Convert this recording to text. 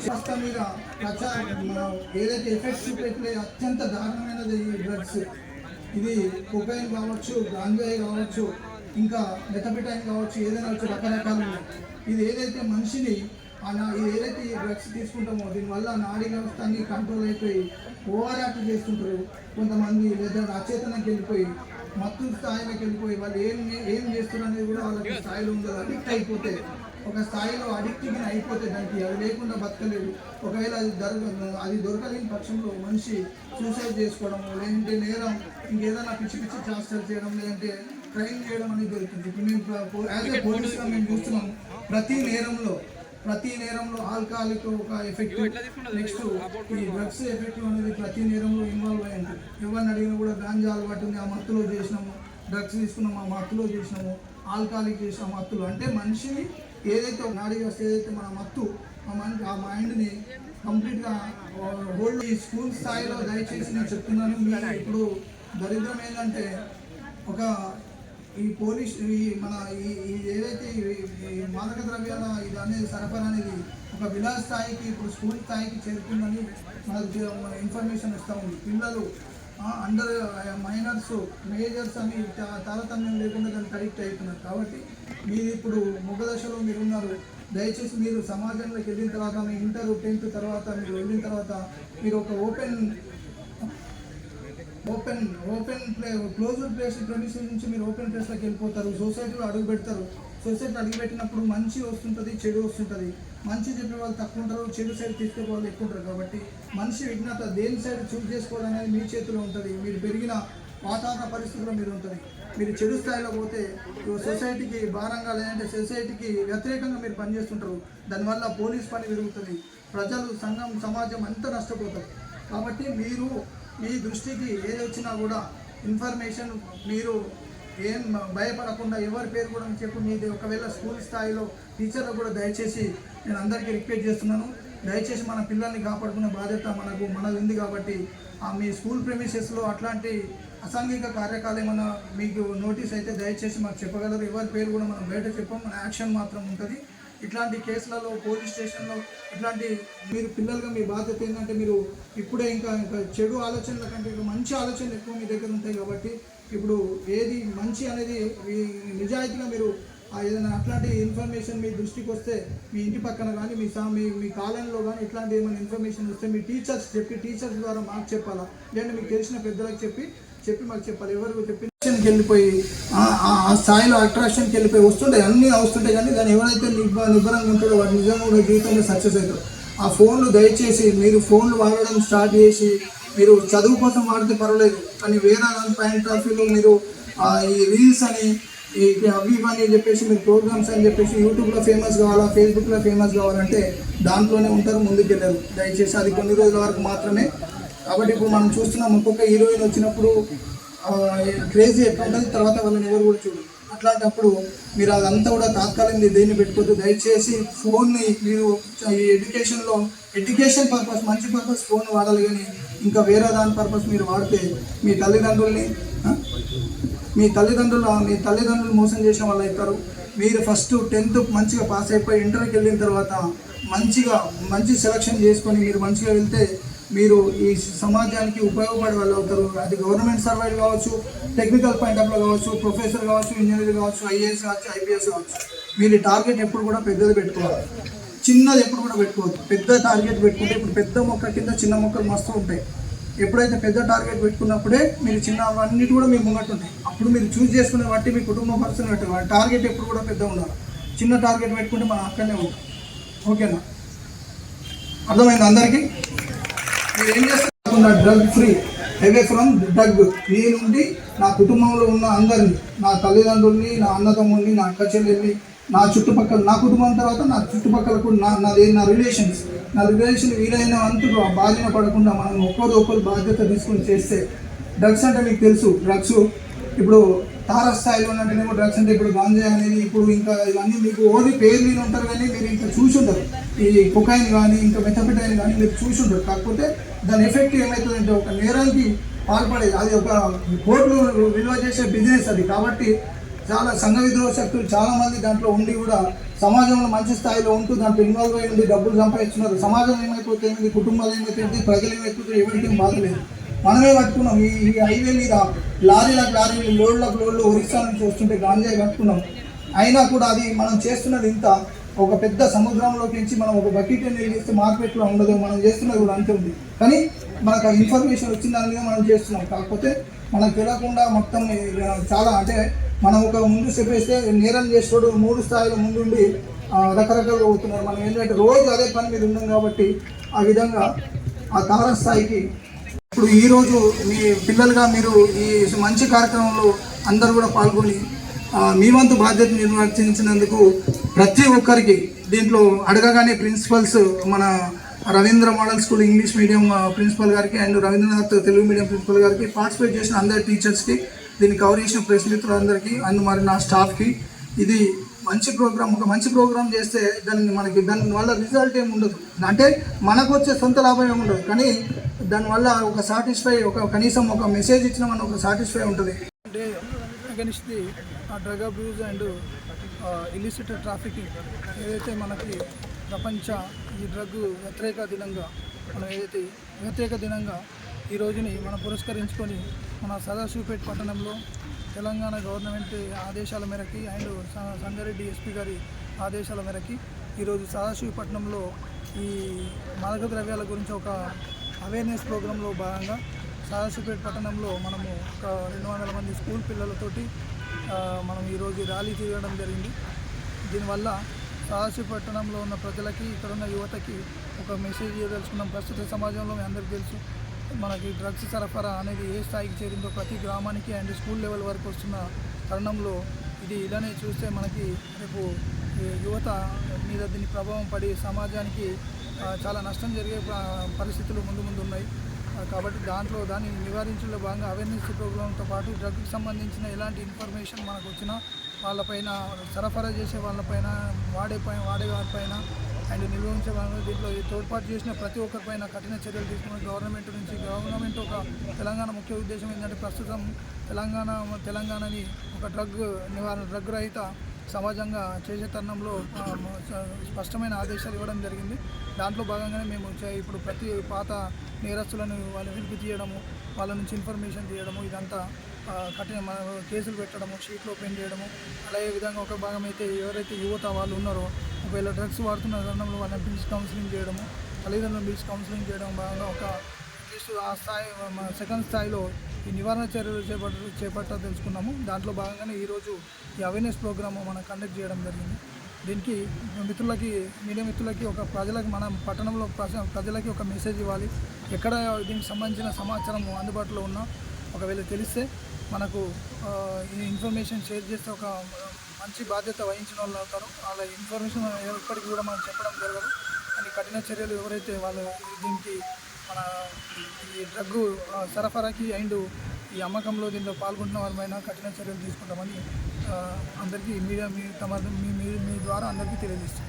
శాస్త్ర మీద ఏదైతే ఎఫెక్ట్స్ చూపెట్లే అత్యంత దారుణమైనది ఈ డ్రగ్స్. ఇది కొకైన్ కావచ్చు, గాంజాయి కావచ్చు, ఇంకా మెథపెటైన్ కావచ్చు, ఏదైనా వచ్చి రకరకాలు ఉన్నాయి. ఇది ఏదైతే మనిషిని ఇది ఏదైతే ఈ డ్రగ్స్ తీసుకుంటామో దీనివల్ల నాడీ వ్యవస్థ అన్ని కంట్రోల్ అయిపోయి ఓవర్ యాక్ట్ చేస్తుంటారు కొంతమంది, లేదా అచేతనకి వెళ్ళిపోయి మత్తు స్థాయిలోకి వెళ్ళిపోయి వాళ్ళు ఏం చేస్తున్నారు అనేది కూడా వాళ్ళకి స్థాయిలో ఉండదు. అడిక్ట్ అయిపోతే ఒక స్థాయిలో అడిక్ట్గా అయిపోతే దానికి అది లేకుండా బతకలేదు. ఒకవేళ అది దొరకలేని పక్షంలో మనిషి సూసైడ్ చేసుకోవడం, లేదంటే నేరం ఇంకేదైనా పిచ్చి పిచ్చి చేష్టలు చేయడం, లేదంటే క్రైమ్ చేయడం అనేది జరుగుతుంది. ఇప్పుడు మేము యాజ్ ఏ పోలీసుగా మేము చూస్తున్నాం ప్రతి నేరంలో ఆల్కహాలిక్ ఒక ఎఫెక్ట్, నెక్స్ట్ ఈ డ్రగ్స్ ఎఫెక్ట్ అనేది ప్రతి నేరంలో ఇన్వాల్వ్ అయ్యింది. ఎవరిని అడిగినా కూడా గాంజా అలవాటు ఉంది, ఆ మత్తులో చేసినాము, డ్రగ్స్ తీసుకున్నాము ఆ మత్తులో చేసినాము, ఆల్కహాలిక్ చేసిన మత్తులు. అంటే మనిషిని ఏదైతే నాడీ వ్యవస్థ ఏదైతే మన మత్తు ఆ మైండ్ని కంప్లీట్గా హోల్డ్. ఈ స్కూల్ స్థాయిలో దయచేసి నేను చెప్తున్నాను, మీరు ఇప్పుడు దరిద్రం ఏంటంటే ఒక ఈ పోలీస్ మన ఏదైతే ఈ మాదక ద్రవ్యాల ఇది అనేది సరఫరా అనేది ఒక విలాస్ స్థాయికి ఇప్పుడు స్కూల్ స్థాయికి చేరుకుందని మనకు ఇన్ఫర్మేషన్ వస్తూ ఉంది. పిల్లలు అండర్ మైనర్స్ మేజర్స్ అని తారతమ్యం లేకుండా దానికి అడిక్ట్ అవుతున్నారు. కాబట్టి మీరు ఇప్పుడు మొగ దశలో మీరు ఉన్నారు. దయచేసి మీరు సమాజంలోకి వెళ్ళిన తర్వాత మీ ఇంటర్ 10th తర్వాత మీరు వెళ్ళిన తర్వాత మీరు ఒక ఓపెన్ క్లోజ్డ్ ప్లేస్ ప్రొడ్యూషన్ నుంచి మీరు ఓపెన్ ప్లేస్లోకి వెళ్ళిపోతారు. సొసైటీలో అడుగు పెడతారు. సొసైటీలో అడుగు పెట్టినప్పుడు మంచి వస్తుంటుంది, చెడు వస్తుంటుంది. మంచి చెప్పే వాళ్ళు తక్కువ ఉంటారు, చెడు సైడ్ తీసుకునే వాళ్ళు ఎక్కువ ఉంటారు. కాబట్టి మనిషి విజ్ఞత దేని సైడ్ చూస్ చేసుకోవడం అనేది మీ చేతిలో ఉంటుంది. మీరు పెరిగిన వాతావరణ పరిస్థితుల్లో మీరు ఉంటుంది. మీరు చెడు స్థాయిలో పోతే సొసైటీకి భారంగా, లేదంటే సొసైటీకి వ్యతిరేకంగా మీరు పనిచేస్తుంటారు. దానివల్ల పోలీస్ పని పెరుగుతుంది, ప్రజలు, సంఘం, సమాజం అంతా నష్టపోతారు. కాబట్టి మీరు మీ దృష్టికి ఏది వచ్చినా కూడా ఇన్ఫర్మేషన్ మీరు ఏం భయపడకుండా ఎవరి పేరు కూడా చెప్పు. మీది ఒకవేళ స్కూల్ స్థాయిలో టీచర్లు కూడా దయచేసి నేను అందరికీ రిక్వెస్ట్ చేస్తున్నాను, దయచేసి మన పిల్లల్ని కాపాడుకునే బాధ్యత మనది ఉంది. కాబట్టి మీ స్కూల్ ప్రెమిసెస్లో అట్లాంటి అసాంఘిక కార్యక్రమాలు ఏమైనా మీకు నోటీస్ అయితే దయచేసి మాకు చెప్పగలరు. ఎవరి పేరు కూడా మనం బయట చెప్పాం, మన యాక్షన్ మాత్రం ఉంటుంది. ఇట్లాంటి కేసులలో పోలీస్ స్టేషన్లో ఇట్లాంటి మీరు పిల్లలుగా మీ బాధ్యత ఏంటంటే మీరు ఇప్పుడే ఇంకా చెడు ఆలోచనల కంటే మంచి ఆలోచనలు ఎక్కువ మీ దగ్గర ఉంటాయి. కాబట్టి ఇప్పుడు ఏది మంచి అనేది నిజాయితీగా మీరు ఏదైనా అట్లాంటి ఇన్ఫర్మేషన్ మీ దృష్టికి వస్తే మీ ఇంటి పక్కన కానీ మీ కాలనీలో కానీ ఇట్లాంటి ఏమైనా ఇన్ఫర్మేషన్ వస్తే మీ టీచర్స్ టీచర్స్ ద్వారా మాకు చెప్పాలా, లేదంటే మీకు తెలిసిన పెద్దలకు చెప్పి మాకు చెప్పాలి. ఎవరు చెప్పి వెళ్ళిపోయి ఆ స్థాయిలో అట్రాక్షన్కి వెళ్ళిపోయి వస్తుంటాయి, అన్నీ వస్తుంటాయి. కానీ దాన్ని ఎవరైతే నిబ్బరంగా ఉంటాడో వాడు నిజంగా జీవితంలో సక్సెస్ అవుతారు. ఆ ఫోన్లు దయచేసి మీరు ఫోన్లు వాడడం స్టార్ట్ చేసి మీరు చదువు కోసం వాడితే పర్వాలేదు, కానీ వేరే పాయింట్ ఆఫ్ వ్యూలో మీరు ఈ రీల్స్ అని అవి అని చెప్పేసి మీరు ప్రోగ్రామ్స్ అని చెప్పేసి యూట్యూబ్లో ఫేమస్ కావాలా, ఫేస్బుక్లో ఫేమస్ కావాలంటే దాంట్లోనే ఉంటారు, ముందుకెళ్ళారు. దయచేసి అది కొన్ని రోజుల వరకు మాత్రమే. కాబట్టి ఇప్పుడు మనం చూస్తున్నాం, ఒక్కొక్క హీరోయిన్ వచ్చినప్పుడు క్రేజీ ఎట్లా ఉంటుంది, తర్వాత వాళ్ళని ఎవరు కూడా చూడరు. అట్లాంటప్పుడు మీరు అదంతా కూడా తాత్కాలిక దేన్ని పెట్టుకోవద్దు. దయచేసి ఫోన్ని మీరు ఈ ఎడ్యుకేషన్ పర్పస్, మంచి పర్పస్ ఫోన్ వాడాలి. కానీ ఇంకా వేరే దాని పర్పస్ మీరు వాడితే మీ తల్లిదండ్రులు మోసం చేసిన వాళ్ళు అవుతారు. మీరు ఫస్ట్ 10th మంచిగా పాస్ అయిపోయి ఇంటర్కి వెళ్ళిన తర్వాత మంచి సెలక్షన్ చేసుకొని మీరు మంచిగా వెళ్తే మీరు ఈ సమాజానికి ఉపయోగపడే వాళ్ళు అవుతారు. అది గవర్నమెంట్ సర్వైట్ కావచ్చు, టెక్నికల్ పాయింట్ ఆఫ్లో కావచ్చు, ప్రొఫెసర్ కావచ్చు, ఇంజనీర్ కావచ్చు, ఐఏఎస్ కావచ్చు, ఐపీఎస్ కావచ్చు. మీరు టార్గెట్ ఎప్పుడు కూడా పెద్దది పెట్టుకోవాలి, చిన్నది ఎప్పుడు కూడా పెట్టుకోవద్దు. పెద్ద టార్గెట్ పెట్టుకుంటే ఇప్పుడు పెద్ద మొక్క కింద చిన్న మొక్కలు మస్తు ఉంటాయి. ఎప్పుడైతే పెద్ద టార్గెట్ పెట్టుకున్నప్పుడే మీరు చిన్నవన్నిటి కూడా మీ ముంగట్టు ఉంటాయి. అప్పుడు మీరు చూస్ చేసుకునే బట్టి మీ కుటుంబ పరిస్థితిని పెట్టాలి. టార్గెట్ ఎప్పుడు కూడా పెద్ద ఉండాలి. చిన్న టార్గెట్ పెట్టుకుంటే మనం అక్కడనే ఉంటాం. ఓకేనా? అర్థమైంది అందరికీ? మీరు ఏం చేస్తున్నా? Drug free, away from drug. మీ నుండి నా కుటుంబంలో ఉన్న అందరినీ, నా తల్లిదండ్రుల్ని, నా అన్నదమ్ముల్ని, నా అక్క చెల్లెల్ని, నా చుట్టుపక్కల, నా కుటుంబం తర్వాత నా చుట్టుపక్కల కూడా నా రిలేషన్ వీలైన అంతకు బాధ్యత పడకుండా మనం ఒకరు బాధ్యత తీసుకొని చేస్తే. డ్రగ్స్ అంటే మీకు తెలుసు, డ్రగ్స్ ఇప్పుడు తారస్థాయిలో ఉన్నట్టునేమో డ్రగ్స్ అంటే ఇప్పుడు గాంజా అనేది, ఇప్పుడు ఇంకా ఇవన్నీ మీకు ఓన్లీ పేరు మీద ఉంటారు, కానీ మీరు ఇంకా చూసి ఉంటారు. ఈ కొకైన్ కానీ ఇంకా మెథపెటైన్ కానీ మీరు చూసి ఉంటారు. కాకపోతే దాని ఎఫెక్ట్ ఏమవుతుందంటే ఒక నేరానికి పాల్పడేది, అది ఒక కోట్లు విలువ చేసే బిజినెస్ అది. కాబట్టి చాలా సంఘ విద్రోహ శక్తులు చాలామంది దాంట్లో ఉండి కూడా సమాజంలో మంచి స్థాయిలో ఉంటూ దాంట్లో ఇన్వాల్వ్ అయ్యి ఉండి డబ్బులు సంపాదిస్తున్నారు. సమాజం ఏమైపోతే ఏంటి, కుటుంబాలు ఏమైపోతుంది, ప్రజలు ఏమైపోతే ఎవరికి బాధలేదు. మనమే పట్టుకున్నాం. ఈ హైవే మీద లారీలు లోడ్లు ఒరిస్సా నుంచి వస్తుంటే గాంజాయి పట్టుకున్నాం. అయినా కూడా అది మనం చేస్తున్నది ఇంత ఒక పెద్ద సముద్రంలోకి నుంచి మనం ఒక బకెట్ నీళ్ళు చేస్తే మార్కెట్లో ఉండదు. మనం చేస్తున్నది కూడా అంతే ఉంది. కానీ మనకు ఆ ఇన్ఫర్మేషన్ వచ్చిన దాని మీద మనం చేస్తున్నాం. కాకపోతే మనకు తెలియకుండా మొత్తం చాలా అంటే మనం ఒక ముందు చెప్పేస్తే నేరం చేసేవాడు 3 స్థాయిలో ముందుండి రకరకాలుగా అవుతున్నారు. మనం ఏంటంటే రోజు అదే పని మీద ఉన్నాం కాబట్టి ఆ విధంగా ఆ తార స్థాయికి ఇప్పుడు ఈరోజు మీ పిల్లలుగా మీరు ఈ మంచి కార్యక్రమంలో అందరూ కూడా పాల్గొని మీ వంతు బాధ్యత నిర్వర్తించినందుకు ప్రతి ఒక్కరికి దీంట్లో అడగగానే ప్రిన్సిపల్స్ మన Ravindra model school English medium principal గారికి and Rabindranath Telugu medium principal గారికి, పార్టిసిపేట్ చేసిన అందరి టీచర్స్కి, దీన్ని కవర్ చేసిన ప్రెస్ మిత్రులందరికీ అండ్ మరి నా స్టాఫ్కి, ఇది మంచి ప్రోగ్రామ్. ఒక మంచి ప్రోగ్రామ్ చేస్తే దానివల్ల రిజల్ట్ ఏమి ఉండదు, అంటే మనకు వచ్చే సొంత లాభం ఏమి ఉండదు, కానీ దానివల్ల ఒక సాటిస్ఫై, కనీసం ఒక మెసేజ్ ఇచ్చిన మన ఒక సాటిస్ఫై ఉంటుంది. అంటే against the drug abuse and illicit trafficking ఏదైతే మనకి ప్రపంచ ఈ డ్రగ్ వ్యతిరేక దినంగా ఈ రోజుని మనం పురస్కరించుకొని మన సదాశివపేట పట్టణంలో తెలంగాణ గవర్నమెంట్ ఆదేశాల మేరకి అండ్ సంగారెడ్డి ఎస్పీ గారి ఆదేశాల మేరకి ఈరోజు సదాశివపట్నంలో ఈ మాదక ద్రవ్యాల గురించి ఒక అవేర్నెస్ ప్రోగ్రాంలో భాగంగా సదాశివపేట పట్టణంలో మనము ఒక 200 మంది స్కూల్ పిల్లలతోటి మనం ఈరోజు ర్యాలీ చేయడం జరిగింది. దీనివల్ల సదాశివపట్నంలో ఉన్న ప్రజలకి, ఇక్కడ ఉన్న యువతకి ఒక మెసేజ్ ఇవ్వదలుచుకున్నాం. ప్రస్తుత సమాజంలో మీ అందరికీ తెలుసు, మనకి డ్రగ్స్ సరఫరా అనేది ఏ స్థాయికి చేరిందో, ప్రతి గ్రామానికి అండ్ స్కూల్ లెవెల్ వరకు వస్తున్న తరుణంలో ఇది ఇలానే చూస్తే మనకి రేపు యువత మీద దీని ప్రభావం పడి సమాజానికి చాలా నష్టం జరిగే పరిస్థితులు ముందు ఉన్నాయి. కాబట్టి దాన్ని నివారించడంలో భాగంగా అవేర్నెస్ ప్రోగ్రాంతో పాటు డ్రగ్కి సంబంధించిన ఎలాంటి ఇన్ఫర్మేషన్ మనకు వచ్చినా వాళ్ళపైన, సరఫరా చేసే వాళ్ళపైన, వాడే వారిపైన అండ్ నిల్వ ఉంచే వాళ్ళ దీంట్లో తోడ్పాటు చేసిన ప్రతి ఒక్కరిపైన కఠిన చర్యలు తీసుకున్న గవర్నమెంట్ ఒక తెలంగాణ ముఖ్య ఉద్దేశం ఏంటంటే ప్రస్తుతం తెలంగాణని ఒక డ్రగ్ రహిత సమాజంగా చేసే తరుణంలో స్పష్టమైన ఆదేశాలు ఇవ్వడం జరిగింది. దాంట్లో భాగంగానే మేము ఇప్పుడు ప్రతి పాత నేరస్తులను వాళ్ళు వెలికి తీయడము, వాళ్ళ నుంచి ఇన్ఫర్మేషన్ తీయడము, ఇదంతా కఠిన కేసులు పెట్టడము, షీట్లు ఓపెన్ చేయడము, అలాగే విధంగా ఒక భాగం అయితే ఎవరైతే యువత వాళ్ళు ఉన్నారో ఒకవేళ డ్రగ్స్ వాడుతున్న తరుణంలో వాళ్ళని పిలిచి కౌన్సిలింగ్ చేయడము, తల్లిదండ్రులను పిలిచి కౌన్సిలింగ్ చేయడం భాగంగా ఒక అట్లీస్ట్ ఆ స్థాయి సెకండ్ స్థాయిలో ఈ నివారణ చర్యలు చేపట్టాలని తెలుసుకున్నాము. దాంట్లో భాగంగానే ఈరోజు ఈ అవేర్నెస్ ప్రోగ్రాము మనం కండక్ట్ చేయడం జరిగింది. దీనికి మీడియా మిత్రులకి మన పట్టణంలో ప్రజలకి ఒక మెసేజ్ ఇవ్వాలి. ఎక్కడ దీనికి సంబంధించిన సమాచారం అందుబాటులో ఉన్నా ఒకవేళ తెలిస్తే మనకు ఈ ఇన్ఫర్మేషన్ షేర్ చేస్తే ఒక మంచి బాధ్యత వహించిన వాళ్ళు అవుతారు. వాళ్ళ ఇన్ఫర్మేషన్ ఎప్పటికీ కూడా మనం చెప్పడం జరగదు. అని కఠిన చర్యలు ఎవరైతే వాళ్ళు దీనికి మన ఈ డ్రగ్ సరఫరాకి అండ్ ఈ అమ్మకంలో దీంట్లో పాల్గొంటున్న వారిపైన కఠిన చర్యలు తీసుకుంటామని అందరికీ మీ ద్వారా అందరికీ తెలియజేస్తాం.